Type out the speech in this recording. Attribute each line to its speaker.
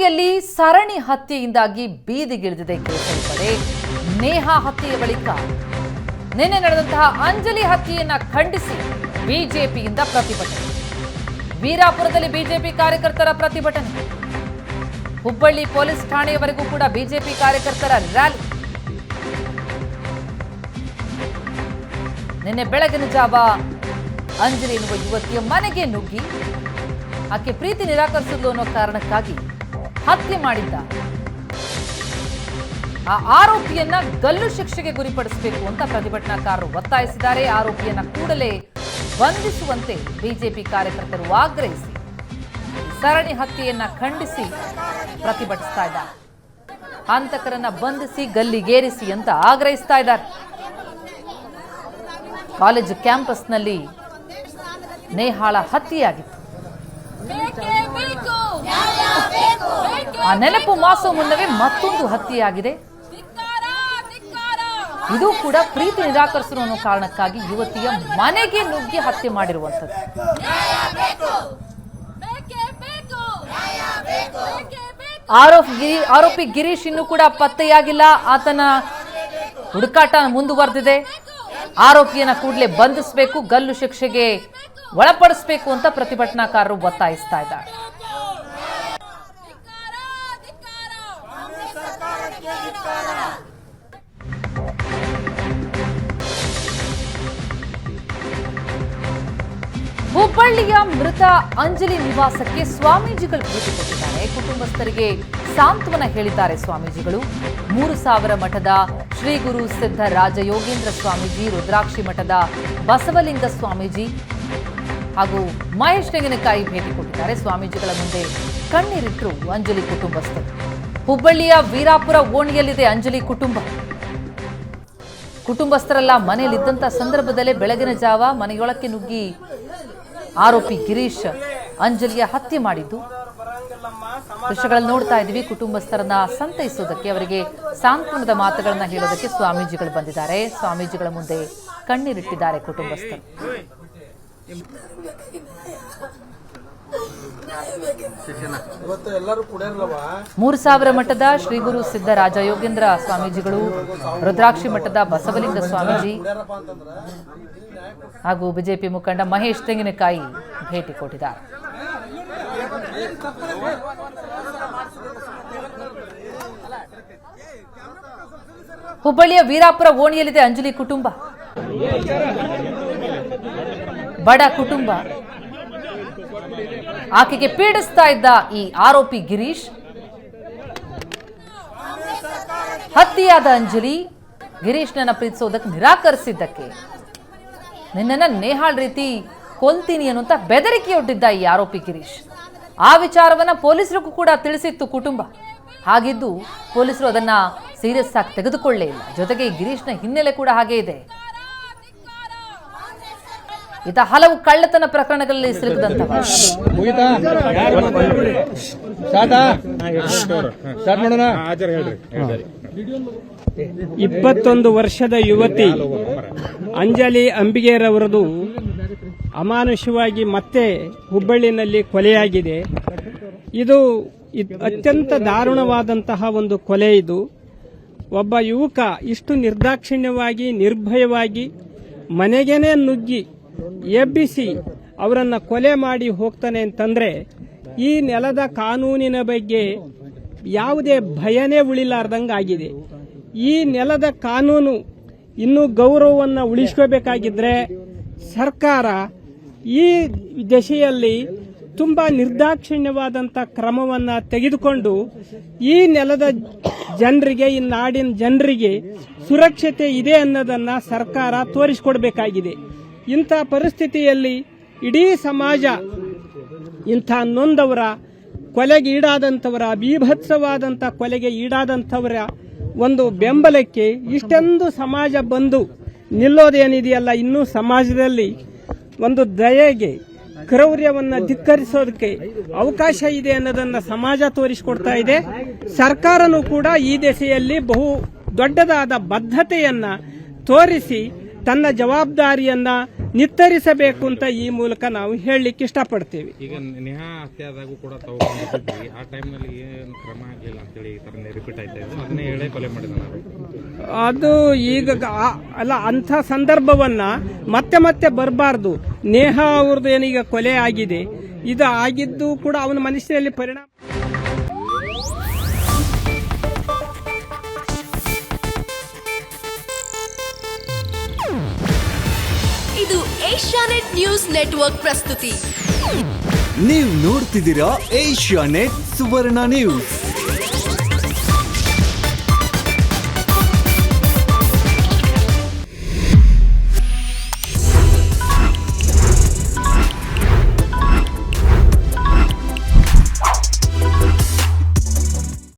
Speaker 1: ಹುಬ್ಬಳ್ಳಿಯಲ್ಲಿ ಸರಣಿ ಹತ್ಯೆಯಿಂದಾಗಿ ಬೀದಿಗಿಳಿದಿದೆ ಕೇಸರಿ ಪಡೆ. ನೇಹಾ ಹತ್ಯೆಯ ಬಳಿಕ ನಿನ್ನೆ ನಡೆದಂತಹ ಅಂಜಲಿ ಹತ್ಯೆಯನ್ನ ಖಂಡಿಸಿ ಬಿಜೆಪಿಯಿಂದ ಪ್ರತಿಭಟನೆ. ವೀರಾಪುರದಲ್ಲಿ ಬಿಜೆಪಿ ಕಾರ್ಯಕರ್ತರ ಪ್ರತಿಭಟನೆ. ಹುಬ್ಬಳ್ಳಿ ಪೊಲೀಸ್ ಠಾಣೆಯವರೆಗೂ ಕೂಡ ಬಿಜೆಪಿ ಕಾರ್ಯಕರ್ತರ ರ್ಯಾಲಿ. ನಿನ್ನೆ ಬೆಳಗಿನ ಜಾವ ಅಂಜಲಿ ಎನ್ನುವ ಯುವತಿಯ ಮನೆಗೆ ನುಗ್ಗಿ ಆಕೆ ಪ್ರೀತಿ ನಿರಾಕರಿಸಿದ್ಲು ಅನ್ನೋ ಕಾರಣಕ್ಕಾಗಿ ಹತ್ಯೆ ಮಾಡಿದ್ದ ಆ ಆರೋಪಿಯನ್ನ ಗಲ್ಲು ಶಿಕ್ಷೆಗೆ ಗುರಿಪಡಿಸಬೇಕು ಅಂತ ಪ್ರತಿಭಟನಾಕಾರರು ಒತ್ತಾಯಿಸಿದ್ದಾರೆ. ಆರೋಪಿಯನ್ನ ಕೂಡಲೇ ಬಂಧಿಸುವಂತೆ ಬಿಜೆಪಿ ಕಾರ್ಯಕರ್ತರು ಆಗ್ರಹಿಸಿ ಸರಣಿ ಹತ್ಯೆಯನ್ನ ಖಂಡಿಸಿ ಪ್ರತಿಭಟಿಸ್ತಾ ಇದ್ದಾರೆ. ಹಂತಕರನ್ನ ಬಂಧಿಸಿ ಗಲ್ಲಿಗೇರಿಸಿ ಅಂತ ಆಗ್ರಹಿಸ್ತಾ ಇದ್ದಾರೆ. ಕಾಲೇಜು ಕ್ಯಾಂಪಸ್ನಲ್ಲಿ ನೇಹಾಳ ಹತ್ಯೆಯಾಗಿತ್ತು. ಆ ನೆನಪು ಮಾಸೋ ಮುನ್ನವೇ ಮತ್ತೊಂದು ಹತ್ಯೆಯಾಗಿದೆ. ಇದು ಕೂಡ ಪ್ರೀತಿ ನಿರಾಕರಿಸಲು ಅನ್ನೋ ಕಾರಣಕ್ಕಾಗಿ ಯುವತಿಯ ಮನೆಗೆ ನುಗ್ಗಿ ಹತ್ಯೆ ಮಾಡಿರುವಂಥದ್ದು. ಆರೋಪಿ ಗಿರೀಶ್ ಇನ್ನೂ ಕೂಡ ಪತ್ತೆಯಾಗಿಲ್ಲ. ಆತನ ಹುಡುಕಾಟ ಮುಂದುವರೆದಿದೆ. ಆರೋಪಿಯನ್ನ ಕೂಡಲೇ ಬಂಧಿಸಬೇಕು, ಗಲ್ಲು ಶಿಕ್ಷೆಗೆ ಒಳಪಡಿಸಬೇಕು ಅಂತ ಪ್ರತಿಭಟನಾಕಾರರು ಒತ್ತಾಯಿಸ್ತಾ ಇದ್ದಾರೆ. ಹುಬ್ಬಳ್ಳಿಯ ಮೃತ ಅಂಜಲಿ ನಿವಾಸಕ್ಕೆ ಸ್ವಾಮೀಜಿಗಳು ಭೇಟಿ ಕೊಟ್ಟಿದ್ದಾರೆ. ಕುಟುಂಬಸ್ಥರಿಗೆ ಸಾಂತ್ವನ ಹೇಳಿದ್ದಾರೆ ಸ್ವಾಮೀಜಿಗಳು. 3000 ಮಠದ ಶ್ರೀ ಗುರು ಸಿದ್ಧ ರಾಜಯೋಗೇಂದ್ರ ಸ್ವಾಮೀಜಿ, ರುದ್ರಾಕ್ಷಿ ಮಠದ ಬಸವಲಿಂಗ ಸ್ವಾಮೀಜಿ ಹಾಗೂ ಮಹೇಶ್ ತೆಂಗಿನಕಾಯಿ ಭೇಟಿ ಕೊಟ್ಟಿದ್ದಾರೆ. ಸ್ವಾಮೀಜಿಗಳ ಮುಂದೆ ಕಣ್ಣೀರಿಟ್ಟರು ಅಂಜಲಿ ಕುಟುಂಬಸ್ಥರು. ಹುಬ್ಬಳ್ಳಿಯ ವೀರಾಪುರ ಓಣಿಯಲ್ಲಿದೆ ಅಂಜಲಿ ಕುಟುಂಬ. ಕುಟುಂಬಸ್ಥರೆಲ್ಲ ಮನೆಯಲ್ಲಿದ್ದಂಥ ಸಂದರ್ಭದಲ್ಲೇ ಬೆಳಗಿನ ಜಾವ ಮನೆಯೊಳಕ್ಕೆ ನುಗ್ಗಿ ಆರೋಪಿ ಗಿರೀಶ್ ಅಂಜಲಿಯ ಹತ್ಯೆ ಮಾಡಿದ್ದು ದೃಶ್ಯಗಳಲ್ಲಿ ನೋಡ್ತಾ ಇದ್ದೀವಿ. ಕುಟುಂಬಸ್ಥರನ್ನ ಸಂತೈಸೋದಕ್ಕೆ, ಅವರಿಗೆ ಸಾಂತ್ವನದ ಮಾತುಗಳನ್ನ ಹೇಳೋದಕ್ಕೆ ಸ್ವಾಮೀಜಿಗಳು ಬಂದಿದ್ದಾರೆ. ಸ್ವಾಮೀಜಿಗಳ ಮುಂದೆ ಕಣ್ಣೀರಿಟ್ಟಿದ್ದಾರೆ ಕುಟುಂಬಸ್ಥರು. 3000 ಮಠದ ಶ್ರೀ ಗುರು ಸಿದ್ಧ ರಾಜಯೋಗೇಂದ್ರ ಸ್ವಾಮೀಜಿಗಳು, ರುದ್ರಾಕ್ಷಿ ಮಠದ ಬಸವಲಿಂಗ ಸ್ವಾಮೀಜಿ ಹಾಗೂ ಬಿಜೆಪಿ ಮುಖಂಡ ಮಹೇಶ್ ತೆಂಗಿನಕಾಯಿ ಭೇಟಿ ಕೊಟ್ಟಿದ್ದಾರೆ. ಹುಬ್ಬಳ್ಳಿಯ ವೀರಾಪುರ ಓಣಿಯಲ್ಲಿದೆ ಅಂಜಲಿ ಕುಟುಂಬ. ಬಡ ಕುಟುಂಬ. ಆಕೆಗೆ ಪೀಡಿಸ್ತಾ ಇದ್ದ ಈ ಆರೋಪಿ ಗಿರೀಶ್, ಹತ್ಯೆಯಾದ ಅಂಜಲಿ ಗಿರೀಶ್ನನ್ನ ಪ್ರೀತಿಸೋದಕ್ಕೆ ನಿರಾಕರಿಸಿದ್ದಕ್ಕೆ ನಿನ್ನನ್ನ ನೇಹಾಳ್ ರೀತಿ ಕೊಲ್ತೀನಿ ಅನ್ನುವಂತ ಬೆದರಿಕೆಯೊಡ್ಡಿದ್ದ ಈ ಆರೋಪಿ ಗಿರೀಶ್. ಆ ವಿಚಾರವನ್ನ ಪೊಲೀಸರಿಗೂ ಕೂಡ ತಿಳಿಸಿತ್ತು ಕುಟುಂಬ. ಹಾಗಿದ್ದು ಪೊಲೀಸರು ಅದನ್ನ ಸೀರಿಯಸ್ ಆಗಿ ತೆಗೆದುಕೊಳ್ಳೇ ಇಲ್ಲ. ಜೊತೆಗೆ ಗಿರೀಶ್ನ ಹಿನ್ನೆಲೆ ಕೂಡ ಹಾಗೆ ಇದೆ. ಈತ ಹಲವು ಕಳ್ಳತನ ಪ್ರಕರಣಗಳಲ್ಲಿ ಸಿಲುಕಿದಂತವ.
Speaker 2: 21 ವರ್ಷದ ಯುವತಿ ಅಂಜಲಿ ಅಂಬಿಗೇರವರದು ಅಮಾನುಷವಾಗಿ ಮತ್ತೆ ಹುಬ್ಬಳ್ಳಿನಲ್ಲಿ ಕೊಲೆಯಾಗಿದೆ. ಇದು ಅತ್ಯಂತ ದಾರುಣವಾದಂತಹ ಒಂದು ಕೊಲೆ. ಇದು ಒಬ್ಬ ಯುವಕ ಇಷ್ಟು ನಿರ್ದಾಕ್ಷಿಣ್ಯವಾಗಿ ನಿರ್ಭಯವಾಗಿ ಮನೆಗೇನೆ ನುಗ್ಗಿ ಎಬ್ಬಿಸಿ ಅವರನ್ನ ಕೊಲೆ ಮಾಡಿ ಹೋಗ್ತಾನೆ ಅಂತಂದ್ರೆ ಈ ನೆಲದ ಕಾನೂನಿನ ಬಗ್ಗೆ ಯಾವುದೇ ಭಯನೇ ಉಳಿಲಾರ್ದಂಗಾಗಿದೆ. ಈ ನೆಲದ ಕಾನೂನು ಇನ್ನೂ ಗೌರವವನ್ನು ಉಳಿಸ್ಕೋಬೇಕಾಗಿದ್ರೆ ಸರ್ಕಾರ ಈ ದಿಶೆಯಲ್ಲಿ ತುಂಬಾ ನಿರ್ದಾಕ್ಷಿಣ್ಯವಾದಂಥ ಕ್ರಮವನ್ನು ತೆಗೆದುಕೊಂಡು ಈ ನೆಲದ ಜನರಿಗೆ, ಈ ನಾಡಿನ ಜನರಿಗೆ ಸುರಕ್ಷತೆ ಇದೆ ಅನ್ನೋದನ್ನ ಸರ್ಕಾರ ತೋರಿಸಿಕೊಡ್ಬೇಕಾಗಿದೆ. ಇಂಥ ಪರಿಸ್ಥಿತಿಯಲ್ಲಿ ಇಡೀ ಸಮಾಜ ಇಂಥ ನೊಂದವರ, ಕೊಲೆಗೆ ಈಡಾದಂಥವರ, ಬೀಭತ್ಸವಾದಂಥ ಕೊಲೆಗೆ ಈಡಾದಂಥವರ ಒಂದು ಬೆಂಬಲಕ್ಕೆ ಇಷ್ಟೊಂದು ಸಮಾಜ ಬಂದು ನಿಲ್ಲೋದೇನಿದೆಯಲ್ಲ, ಇನ್ನೂ ಸಮಾಜದಲ್ಲಿ ಒಂದು ದಯೆಗೆ, ಕ್ರೌರ್ಯವನ್ನು ಧಿಕ್ಕರಿಸೋದಕ್ಕೆ ಅವಕಾಶ ಇದೆ ಅನ್ನೋದನ್ನ ಸಮಾಜ ತೋರಿಸಿಕೊಡ್ತಾ ಇದೆ. ಸರ್ಕಾರನೂ ಕೂಡ ಈ ದಿಸೆಯಲ್ಲಿ ಬಹು ದೊಡ್ಡದಾದ ಬದ್ಧತೆಯನ್ನ ತೋರಿಸಿ ತನ್ನ ಜವಾಬ್ದಾರಿಯನ್ನ ನಿರ್ಧರಿಸಬೇಕು ಅಂತ ಈ ಮೂಲಕ ನಾವು ಹೇಳಲಿಕ್ಕೆ ಇಷ್ಟಪಡ್ತೇವೆ.
Speaker 3: ಈಗ ನೇಹಾ ಹತ್ಯೆ ಆದಾಗೂ ಕೂಡ ತಗೊಂಡಿದ್ವಿ, ಆ ಟೈಮ್ನಲ್ಲಿ ಏನು ಕ್ರಮ ಆಗಲಿಲ್ಲ ಅಂತೇಳಿ ಈ ಥರ ರಿಪೀಟ್ ಆಯ್ತಾ ಇದ್ದು, ಅದನ್ನೇ ಹೇಳೇ ಕೊಲೆ ಮಾಡಿದಾರೆ.
Speaker 2: ಅದು ಈಗ ಅಲ್ಲ, ಅಂಥ ಸಂದರ್ಭವನ್ನ ಮತ್ತೆ ಮತ್ತೆ ಬರಬಾರ್ದು. ನೇಹಾ ಅವ್ರದ್ದು ಏನೀಗ ಕೊಲೆ ಆಗಿದೆ, ಇದು ಆಗಿದ್ದು ಕೂಡ ಅವನ ಮನಸ್ಸಿನಲ್ಲಿ ಪರಿಣಾಮ.
Speaker 4: ಇದು ಏಷ್ಯಾನೆಟ್ ನ್ಯೂಸ್ ನೆಟ್ವರ್ಕ್ ಪ್ರಸ್ತುತಿ.
Speaker 5: ನೀವು ನೋಡ್ತಿದ್ದೀರಾ ಏಷ್ಯಾನೆಟ್ ಸುವರ್ಣ ನ್ಯೂಸ್.